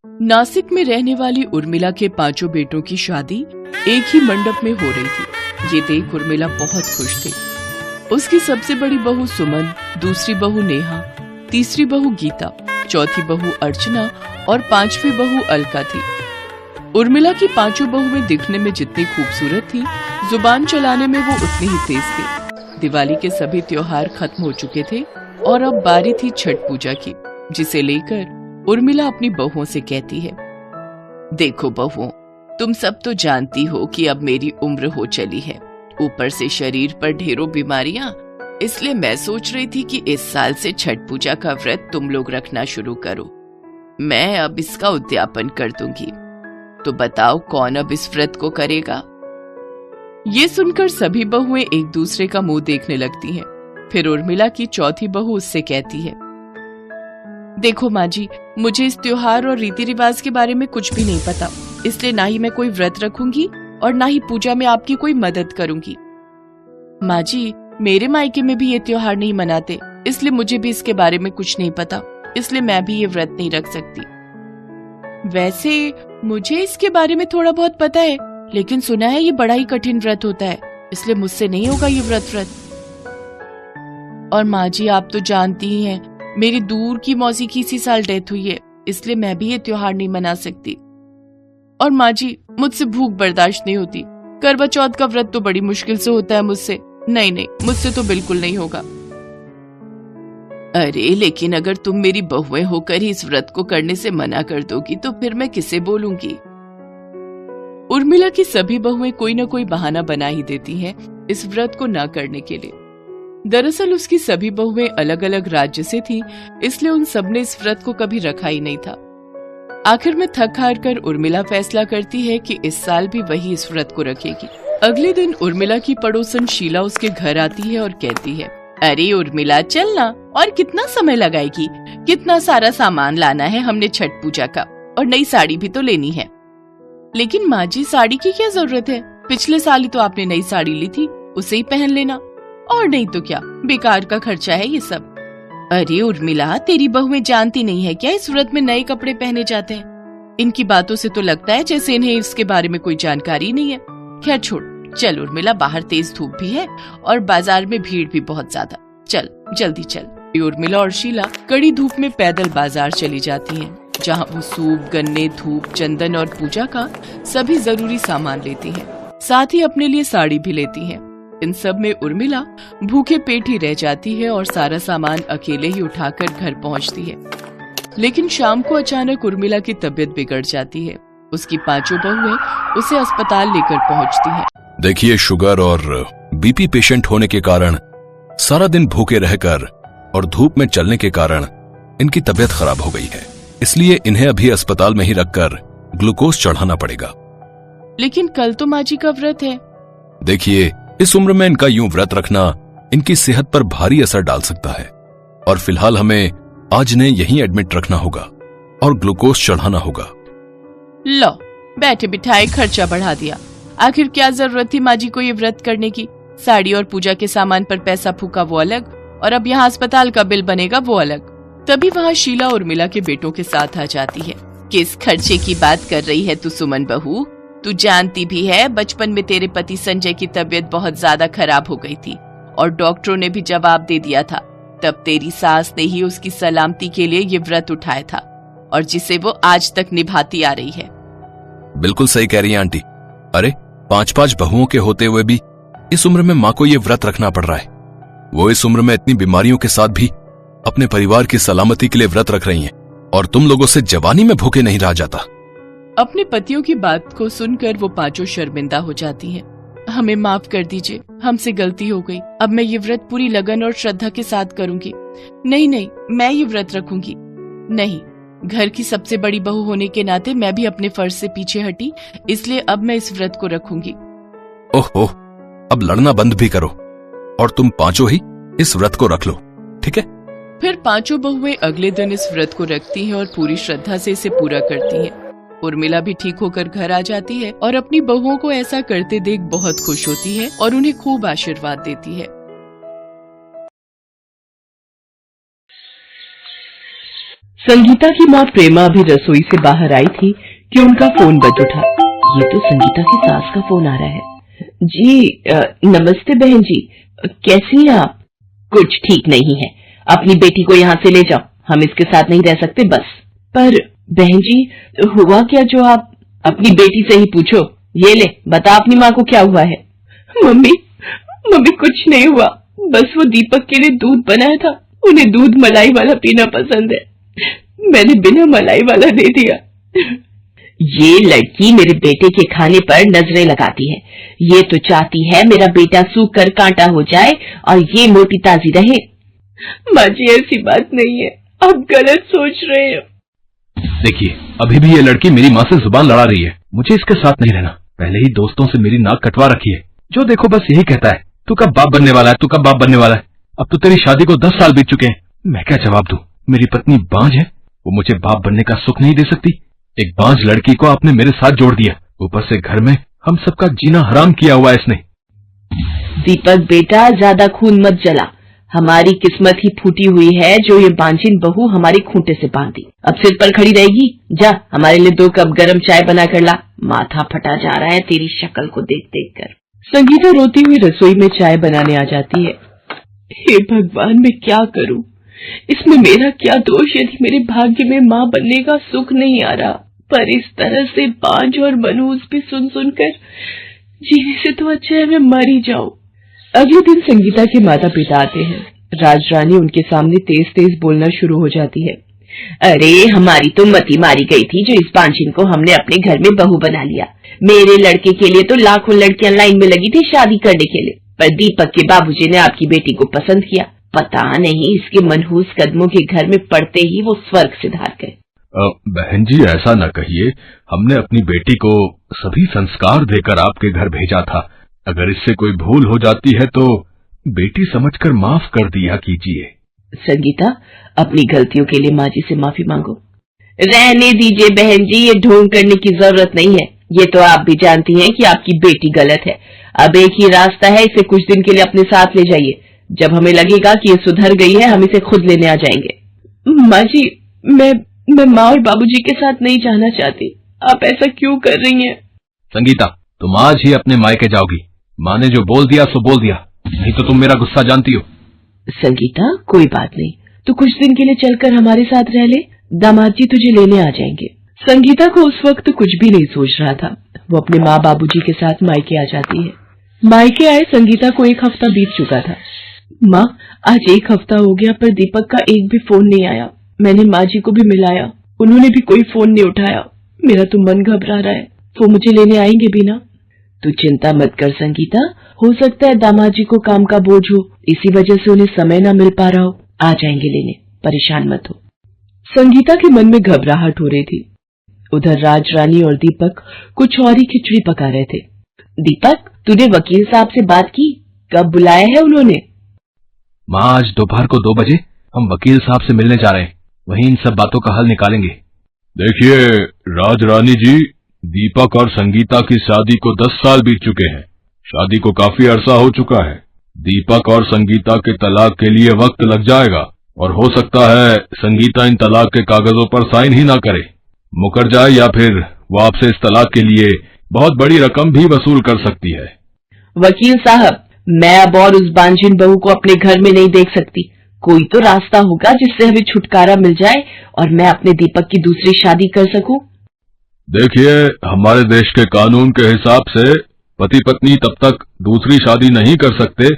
नासिक में रहने वाली उर्मिला के 5 बेटों की शादी एक ही मंडप में हो रही थी। ये देख उर्मिला बहुत खुश थी। उसकी सबसे बड़ी बहू सुमन, दूसरी बहू नेहा, तीसरी बहू गीता, चौथी बहू अर्चना और 5वीं बहू अलका थी। उर्मिला की 5 बहुएं दिखने में जितनी खूबसूरत थी, जुबान चलाने में वो उतनी ही तेज थी। दिवाली के सभी त्योहार खत्म हो चुके थे और अब बारी थी छठ पूजा की, जिसे लेकर उर्मिला अपनी बहुओं से कहती है, देखो बहुओं, तुम सब तो जानती हो कि अब मेरी उम्र हो चली है, ऊपर से शरीर पर ढेरों बीमारियां, इसलिए मैं सोच रही थी कि इस साल से छठ पूजा का व्रत तुम लोग रखना शुरू करो। मैं अब इसका उद्यापन कर दूंगी, तो बताओ कौन अब इस व्रत को करेगा? ये सुनकर सभी बहुएं एक दूसरे का मुंह देखने लगती हैं। फिर उर्मिला की चौथी बहू उससे कहती है, देखो माँ जी, मुझे इस त्योहार और रीति रिवाज के बारे में कुछ भी नहीं पता, इसलिए ना ही मैं कोई व्रत रखूंगी और ना ही पूजा में आपकी कोई मदद करूंगी। माँ जी, मेरे मायके में भी ये त्योहार नहीं मनाते, इसलिए मुझे भी इसके बारे में कुछ नहीं पता, इसलिए मैं भी ये व्रत नहीं रख सकती। वैसे मुझे इसके बारे में थोड़ा बहुत पता है, लेकिन सुना है ये बड़ा ही कठिन व्रत होता है, इसलिए मुझसे नहीं होगा ये व्रत। और माँ जी, आप तो जानती ही हैं, मेरी दूर की मौसी की इसी साल डेथ हुई है, इसलिए मैं भी ये त्योहार नहीं मना सकती। और माँ जी, मुझसे भूख बर्दाश्त नहीं होती, करवा चौथ का व्रत तो बड़ी मुश्किल से होता है मुझसे। नहीं, मुझसे तो बिल्कुल नहीं होगा। अरे लेकिन अगर तुम मेरी बहुएं होकर ही इस व्रत को करने से मना कर दोगी तो फिर मैं किसे बोलूंगी? उर्मिला की सभी बहुएं कोई न कोई बहाना बना ही देती हैं इस व्रत को ना करने के लिए। दरअसल उसकी सभी बहुएं अलग अलग राज्य से थीं, इसलिए उन सब ने इस व्रत को कभी रखा ही नहीं था। आखिर में थक हार कर उर्मिला फैसला करती है कि इस साल भी वही इस व्रत को रखेगी। अगले दिन उर्मिला की पड़ोसन शीला उसके घर आती है और कहती है, अरे उर्मिला, चलना, और कितना समय लगाएगी? कितना सारा सामान लाना है हमने छठ पूजा का, और नई साड़ी भी तो लेनी है। लेकिन माँ जी, साड़ी की क्या जरूरत है? पिछले साल ही तो आपने नई साड़ी ली थी, उसे ही पहन लेना। और नहीं तो क्या, बेकार का खर्चा है ये सब। अरे उर्मिला, तेरी बहुएं जानती नहीं है क्या इस व्रत में नए कपड़े पहने जाते हैं? इनकी बातों से तो लगता है जैसे इन्हें इसके बारे में कोई जानकारी नहीं है। खैर छोड़, चल उर्मिला, बाहर तेज धूप भी है और बाजार में भीड़ भी बहुत ज्यादा, चल जल्दी चल। उर्मिला और शीला कड़ी धूप में पैदल बाजार चली जाती हैं, जहां वो सूप, गन्ने, धूप, चंदन और पूजा का सभी जरूरी सामान लेती हैं। साथ ही अपने लिए साड़ी भी लेती हैं। इन सब में उर्मिला भूखे पेट ही रह जाती है और सारा सामान अकेले ही उठाकर घर पहुंचती है। लेकिन शाम को अचानक उर्मिला की तबीयत बिगड़ जाती है। उसकी 5 बहुएं उसे अस्पताल लेकर पहुंचती हैं। देखिए, शुगर और बीपी पेशेंट होने के कारण, सारा दिन भूखे रहकर और धूप में चलने के कारण इनकी तबीयत खराब हो गई है, इसलिए इन्हें अभी अस्पताल में ही रखकर ग्लूकोज चढ़ाना पड़ेगा। लेकिन कल तो माँ जी का व्रत है। देखिए, इस उम्र में इनका यूं व्रत रखना इनकी सेहत पर भारी असर डाल सकता है, और फिलहाल हमें आज इन्हें यहीं एडमिट रखना होगा और ग्लूकोज चढ़ाना होगा। लो, बैठे बिठाए खर्चा बढ़ा दिया। आखिर क्या जरूरत थी माँ जी को ये व्रत करने की? साड़ी और पूजा के सामान पर पैसा फूका वो अलग, और अब यहाँ अस्पताल का बिल बनेगा वो अलग। तभी वहाँ शीला उर्मिला के बेटों के साथ आ जाती है। किस खर्चे की बात कर रही है तू सुमन बहू? तू जानती भी है बचपन में तेरे पति संजय की तबीयत बहुत ज्यादा खराब हो गई थी और डॉक्टरों ने भी जवाब दे दिया था। तब तेरी सास ने ही उसकी सलामती के लिए ये व्रत उठाया था, और जिसे वो आज तक निभाती आ रही है। बिल्कुल सही कह रही है आंटी। अरे 5 बहुओं के होते हुए भी इस उम्र में माँ को ये व्रत रखना पड़ रहा है। वो इस उम्र में इतनी बीमारियों के साथ भी अपने परिवार की सलामती के लिए व्रत रख रही हैं, और तुम लोगों से जवानी में भूखे नहीं रहा जाता। अपने पतियों की बात को सुनकर वो 5 शर्मिंदा हो जाती हैं। हमें माफ कर दीजिए, हमसे गलती हो गई। अब मैं ये व्रत पूरी लगन और श्रद्धा के साथ करूंगी। नहीं, मैं ये व्रत रखूंगी। नहीं, घर की सबसे बड़ी बहू होने के नाते मैं भी अपने फर्ज से पीछे हटी, इसलिए अब मैं इस व्रत को रखूंगी। ओहो, अब लड़ना बंद भी करो और तुम 5 ही इस व्रत को रख लो, ठीक है? फिर 5 बहुएं अगले दिन इस व्रत को रखती हैं और पूरी श्रद्धा से इसे पूरा करती हैं। उर्मिला भी ठीक होकर घर आ जाती है और अपनी बहुओं को ऐसा करते देख बहुत खुश होती है और उन्हें खूब आशीर्वाद देती है। संगीता की माँ प्रेमा अभी रसोई से बाहर आई थी कि उनका फोन बज उठा। ये तो संगीता की सास का फोन आ रहा है। जी नमस्ते बहन जी, कैसी हैं आप? कुछ ठीक नहीं है, अपनी बेटी को यहाँ से ले जाओ, हम इसके साथ नहीं रह सकते बस। पर बहन जी हुआ क्या जो आप? अपनी बेटी से ही पूछो। ये ले बता अपनी माँ को क्या हुआ है। मम्मी कुछ नहीं हुआ, बस वो दीपक के लिए दूध बनाया था, उन्हें दूध मलाई वाला पीना पसंद है, मैंने बिना मलाई वाला दे दिया। ये लड़की मेरे बेटे के खाने पर नजरें लगाती है, ये तो चाहती है मेरा बेटा सूख कर कांटा हो जाए और ये मोटी ताजी रहे। माँ जी ऐसी बात नहीं है, आप गलत सोच रहे हो। देखिए अभी भी ये लड़की मेरी माँ से जुबान लड़ा रही है, मुझे इसके साथ नहीं रहना। पहले ही दोस्तों से मेरी नाक कटवा रखी है, जो देखो बस यही कहता है तू कब बाप बनने वाला है, तू कब बाप बनने वाला है। अब तो तेरी शादी को 10 साल बीत चुके हैं, मैं क्या जवाब दूं? मेरी पत्नी बांझ है, वो मुझे बाप बनने का सुख नहीं दे सकती। एक बांझ लड़की को आपने मेरे साथ जोड़ दिया, ऊपर से घर में हम सबका जीना हराम किया हुआ है इसने। दीपक बेटा ज्यादा खून मत जला, हमारी किस्मत ही फूटी हुई है जो ये बांझिन बहू हमारी खूंटे से बांधी। अब सिर पर खड़ी रहेगी, जा हमारे लिए 2 कप गरम चाय बना कर ला, माथा फटा जा रहा है तेरी शक्ल को देख देख कर। संगीता रोती हुई रसोई में चाय बनाने आ जाती है। हे भगवान मैं क्या करूं, इसमें मेरा क्या दोष यदि मेरे भाग्य में माँ बनने का सुख नहीं आ रहा। पर इस तरह से बांझ और मनहूस भी सुन सुनकर जीने से तो अच्छा है मैं मर ही जाऊं। अगले दिन संगीता के माता पिता आते हैं। राजरानी उनके सामने तेज तेज बोलना शुरू हो जाती है। अरे हमारी तो मती मारी गई थी जो इस बांझिन को हमने अपने घर में बहू बना लिया। मेरे लड़के के लिए तो लाखों लड़कियां लाइन में लगी थी शादी करने के लिए, पर दीपक के बाबूजी ने आपकी बेटी को पसंद किया। पता नहीं इसके मनहूस कदमों के घर में पड़ते ही वो स्वर्ग से धार गए। बहन जी ऐसा न कहिए, हमने अपनी बेटी को सभी संस्कार देकर आपके घर भेजा था। अगर इससे कोई भूल हो जाती है तो बेटी समझकर माफ कर दिया कीजिए। संगीता अपनी गलतियों के लिए माँ जी से माफी मांगो। रहने दीजिए बहन जी, ये ढोंग करने की जरूरत नहीं है, ये तो आप भी जानती हैं कि आपकी बेटी गलत है। अब एक ही रास्ता है, इसे कुछ दिन के लिए अपने साथ ले जाइए, जब हमें लगेगा कि ये सुधर गई है हम इसे खुद लेने आ जाएंगे। माँ जी मैं माँ और बाबूजी के साथ नहीं जाना चाहती, आप ऐसा क्यों कर रही हैं? संगीता तुम आज ही अपने मायके जाओगी, माँ ने जो बोल दिया सो बोल दिया, नहीं तो तुम मेरा गुस्सा जानती हो। संगीता कोई बात नहीं, तू कुछ दिन के लिए चलकर हमारे साथ रह ले, दामाद जी तुझे लेने आ जाएंगे। संगीता को उस वक्त कुछ भी नहीं सोच रहा था, वो अपने माँ बाबूजी के साथ मायके आ जाती है। मायके आए संगीता को 1 हफ्ता बीत चुका था। माँ आज 1 हफ्ता हो गया पर दीपक का एक भी फोन नहीं आया। मैंने माँ जी को भी मिलाया, उन्होंने भी कोई फोन नहीं उठाया। मेरा तो मन घबरा रहा है, वो मुझे लेने आएंगे भी ना? तू चिंता मत कर संगीता, हो सकता है दामाद जी को काम का बोझ हो, इसी वजह से उन्हें समय न मिल पा रहा हो, आ जाएंगे लेने, परेशान मत हो। संगीता के मन में घबराहट हो रही थी। उधर राजरानी और दीपक कुछ और ही खिचड़ी पका रहे थे। दीपक तूने वकील साहब से बात की, कब बुलाया है उन्होंने? माँ आज दोपहर को 2 बजे हम वकील साहब से मिलने जा रहे हैं, वहीं इन सब बातों का हल निकालेंगे। देखिए राजरानी जी, दीपक और संगीता की शादी को 10 साल बीत चुके हैं, शादी को काफी अरसा हो चुका है। दीपक और संगीता के तलाक के लिए वक्त लग जाएगा और हो सकता है संगीता इन तलाक के कागजों पर साइन ही ना करे, मुकर जाए, या फिर वो आपसे इस तलाक के लिए बहुत बड़ी रकम भी वसूल कर सकती है। वकील साहब मैं अब और उस बांझिन बहू को अपने घर में नहीं देख सकती, कोई तो रास्ता होगा जिससे हमें छुटकारा मिल जाए और मैं अपने दीपक की दूसरी शादी कर सकूं। देखिए हमारे देश के कानून के हिसाब से पति पत्नी तब तक दूसरी शादी नहीं कर सकते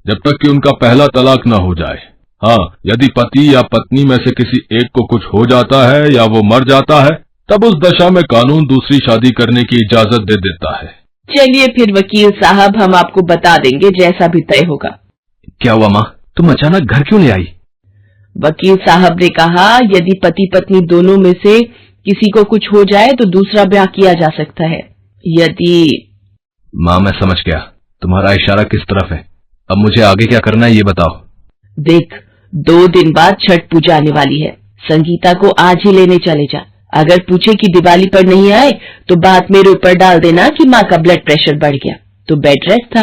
जब तक कि उनका पहला तलाक न हो जाए। हाँ, यदि पति या पत्नी में से किसी एक को कुछ हो जाता है या वो मर जाता है, तब उस दशा में कानून दूसरी शादी करने की इजाजत दे देता है। चलिए फिर वकील साहब हम आपको बता देंगे जैसा भी तय होगा। क्या हुआ माँ, तुम अचानक घर क्यों ले आई? वकील साहब ने कहा यदि पति पत्नी दोनों में से किसी को कुछ हो जाए तो दूसरा ब्याह किया जा सकता है। यदि माँ मैं समझ गया, तुम्हारा इशारा किस तरफ है, अब मुझे आगे क्या करना है ये बताओ। देख 2 दिन बाद छठ पूजा आने वाली है, संगीता को आज ही लेने चले जा। अगर पूछे कि दिवाली पर नहीं आए तो बात मेरे ऊपर डाल देना कि माँ का ब्लड प्रेशर बढ़ गया, तो बेड रेस्ट था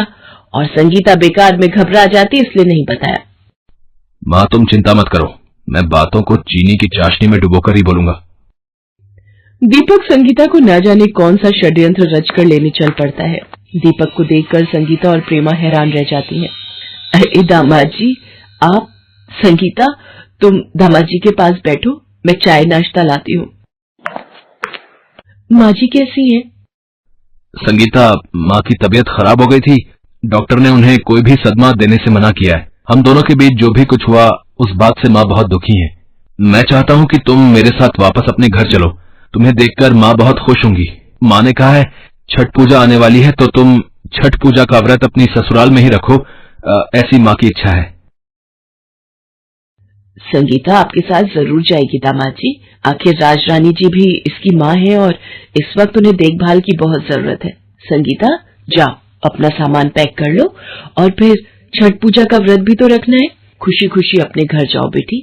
और संगीता बेकार में घबरा जाती इसलिए नहीं बताया। माँ तुम चिंता मत करो, मैं बातों को चीनी की चाशनी में डुबोकर ही बोलूंगा। दीपक संगीता को न जाने कौन सा षड्यंत्र रचकर लेने चल पड़ता है। दीपक को देखकर संगीता और प्रेमा हैरान रह जाती हैं। अरे दामाद जी, आप। संगीता, तुम दामाद जी के पास बैठो, मैं चाय नाश्ता लाती हूँ। माँ जी कैसी हैं? संगीता, माँ की तबीयत खराब हो गई थी। डॉक्टर ने उन्हें कोई भी सदमा देने से मना किया है। हम दोनों के बीच जो भी कुछ हुआ उस बात से माँ बहुत दुखी है। मैं चाहता हूँ कि तुम मेरे साथ वापस अपने घर चलो। तुम्हें देखकर माँ बहुत खुश होंगी। माँ ने कहा है छठ पूजा आने वाली है तो तुम छठ पूजा का व्रत अपनी ससुराल में ही रखो, ऐसी माँ की इच्छा है। संगीता आपके साथ जरूर जाएगी दामाद जी। आखिर राजरानी जी भी इसकी माँ है और इस वक्त उन्हें देखभाल की बहुत जरूरत है। संगीता, जाओ अपना सामान पैक कर लो और फिर छठ पूजा का व्रत भी तो रखना है। खुशी खुशी अपने घर जाओ बेटी।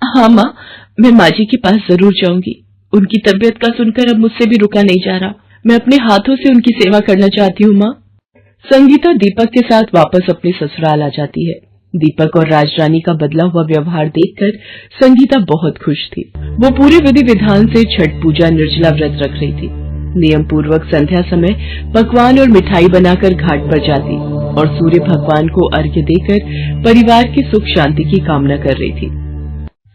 हाँ माँ, मैं माँ जी के पास जरूर जाऊंगी। उनकी तबीयत का सुनकर अब मुझसे भी रुका नहीं जा रहा। मैं अपने हाथों से उनकी सेवा करना चाहती हूँ माँ। संगीता दीपक के साथ वापस अपने ससुराल आ जाती है। दीपक और राजरानी का बदला हुआ व्यवहार देखकर संगीता बहुत खुश थी। वो पूरे विधि विधान से छठ पूजा निर्जला व्रत रख रही थी। नियम पूर्वक संध्या समय पकवान और मिठाई बनाकर घाट पर जाती और सूर्य भगवान को अर्घ्य देकर परिवार की सुख शांति की कामना कर रही थी।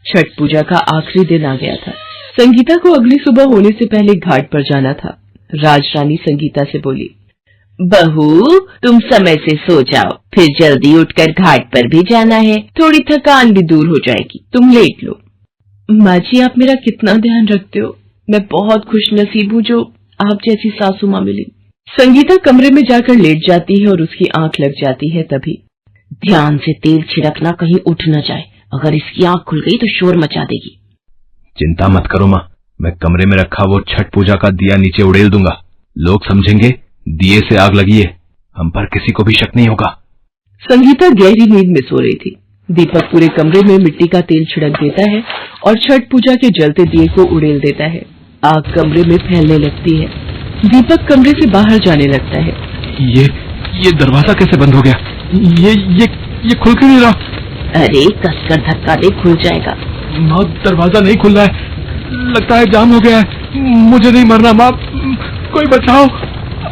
छठ पूजा का आखिरी दिन आ गया था। संगीता को अगली सुबह होने से पहले घाट पर जाना था। राजरानी संगीता से बोली, बहू तुम समय से सो जाओ, फिर जल्दी उठकर घाट पर भी जाना है। थोड़ी थकान भी दूर हो जाएगी, तुम लेट लो। माँ जी, आप मेरा कितना ध्यान रखते हो। मैं बहुत खुश नसीब हूँ जो आप जैसी सासू माँ मिली। संगीता कमरे में जाकर लेट जाती है और उसकी आंख लग जाती है। तभी ध्यान से तेल छिड़कना, कहीं उठ न जाए। अगर इसकी आंख खुल गई तो शोर मचा देगी। चिंता मत करो माँ, मैं कमरे में रखा वो छठ पूजा का दिया नीचे उड़ेल दूंगा। लोग समझेंगे दिए से आग लगी है, हम पर किसी को भी शक नहीं होगा। संगीता गहरी नींद में सो रही थी। दीपक पूरे कमरे में मिट्टी का तेल छिड़क देता है और छठ पूजा के जलते दिए को उड़ेल देता है। आग कमरे में फैलने लगती है। दीपक कमरे से बाहर जाने लगता है। ये दरवाजा कैसे बंद हो गया? ये खुल क्यों नहीं रहा? अरे कसकर धक्का दे, खुल जाएगा। माँ, दरवाजा नहीं खुल रहा है, लगता है जाम हो गया है। मुझे नहीं मरना माँ, कोई बचाओ।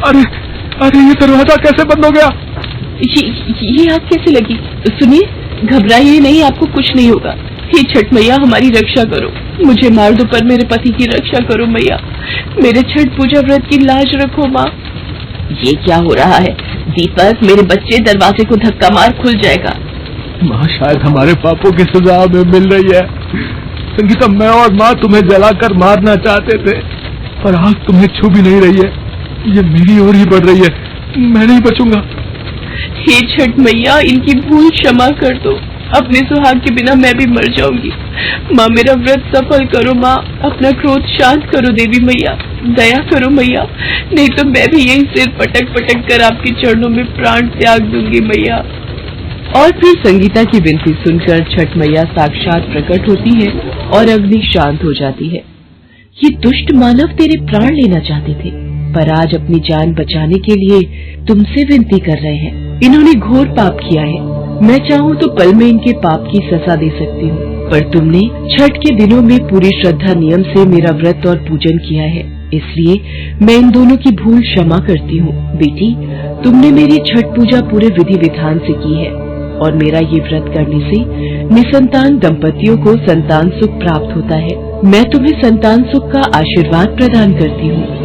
अरे ये दरवाजा कैसे बंद हो गया? ये आग कैसे लगी? सुनिए, घबराइए नहीं, आपको कुछ नहीं होगा। हे छठ मैया, हमारी रक्षा करो। मुझे मार दो पर मेरे पति की रक्षा करो मैया। मेरे छठ पूजा व्रत की लाज रखो माँ। ये क्या हो रहा है? दीपक, मेरे बच्चे, दरवाजे को धक्का मार, खुल जाएगा। माँ, शायद हमारे पापों की सजा हमें मिल रही है। संगीता, मैं और माँ तुम्हें जलाकर मारना चाहते थे पर आग तुम्हें छू भी नहीं रही है। ये मेरी ओर ही बढ़ रही है, मैं नहीं बचूंगा। हे छठ मैया, इनकी भूल क्षमा कर दो। अपने सुहाग के बिना मैं भी मर जाऊंगी। माँ, मेरा व्रत सफल करो माँ। अपना क्रोध शांत करो देवी मैया, दया करो मैया, नहीं तो मैं भी यही सिर पटक पटक कर आपके चरणों में प्राण त्याग दूंगी मैया। और फिर संगीता की विनती सुनकर छठ मैया साक्षात प्रकट होती है और अग्नि शांत हो जाती है। ये दुष्ट मानव तेरे प्राण लेना चाहते थे पर आज अपनी जान बचाने के लिए तुमसे विनती कर रहे हैं। इन्होंने घोर पाप किया है। मैं चाहूँ तो पल में इनके पाप की सजा दे सकती हूँ, पर तुमने छठ के दिनों में पूरी श्रद्धा नियम से मेरा व्रत और पूजन किया है, इसलिए मैं इन दोनों की भूल क्षमा करती हूँ। बेटी, तुमने मेरी छठ पूजा पूरे विधि विधान से की है और मेरा ये व्रत करने से निसंतान दंपतियों को संतान सुख प्राप्त होता है। मैं तुम्हें संतान सुख का आशीर्वाद प्रदान करती हूँ।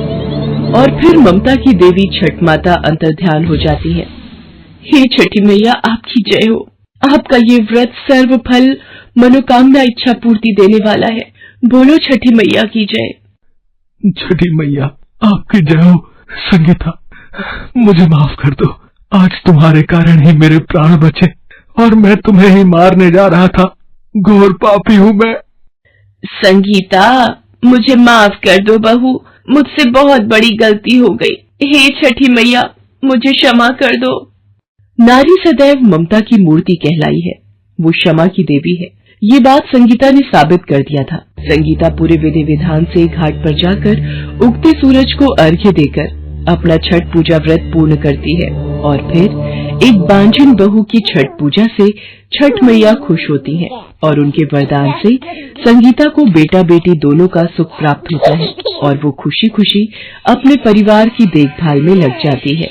और फिर ममता की देवी छठ माता अंतर्ध्यान हो जाती है। हे छठी मैया, आपकी जय हो। आपका ये व्रत सर्व फल मनोकामना इच्छा पूर्ति देने वाला है। बोलो छठी मैया की जय। छठी मैया आपकी जय हो। संगीता, मुझे माफ कर दो। आज तुम्हारे कारण ही मेरे प्राण बचे और मैं तुम्हें ही मारने जा रहा था। घोर पापी हूँ मैं। संगीता, मुझे माफ कर दो बहू, मुझसे बहुत बड़ी गलती हो गई। हे छठी मैया, मुझे क्षमा कर दो। नारी सदैव ममता की मूर्ति कहलाई है, वो क्षमा की देवी है। ये बात संगीता ने साबित कर दिया था। संगीता पूरे विधि विधान से घाट पर जाकर उगते सूरज को अर्घ्य देकर अपना छठ पूजा व्रत पूर्ण करती है और फिर एक बांझिन बहू की छठ पूजा से छठ मैया खुश होती हैं और उनके वरदान से संगीता को बेटा बेटी दोनों का सुख प्राप्त होता है और वो खुशी खुशी अपने परिवार की देखभाल में लग जाती है।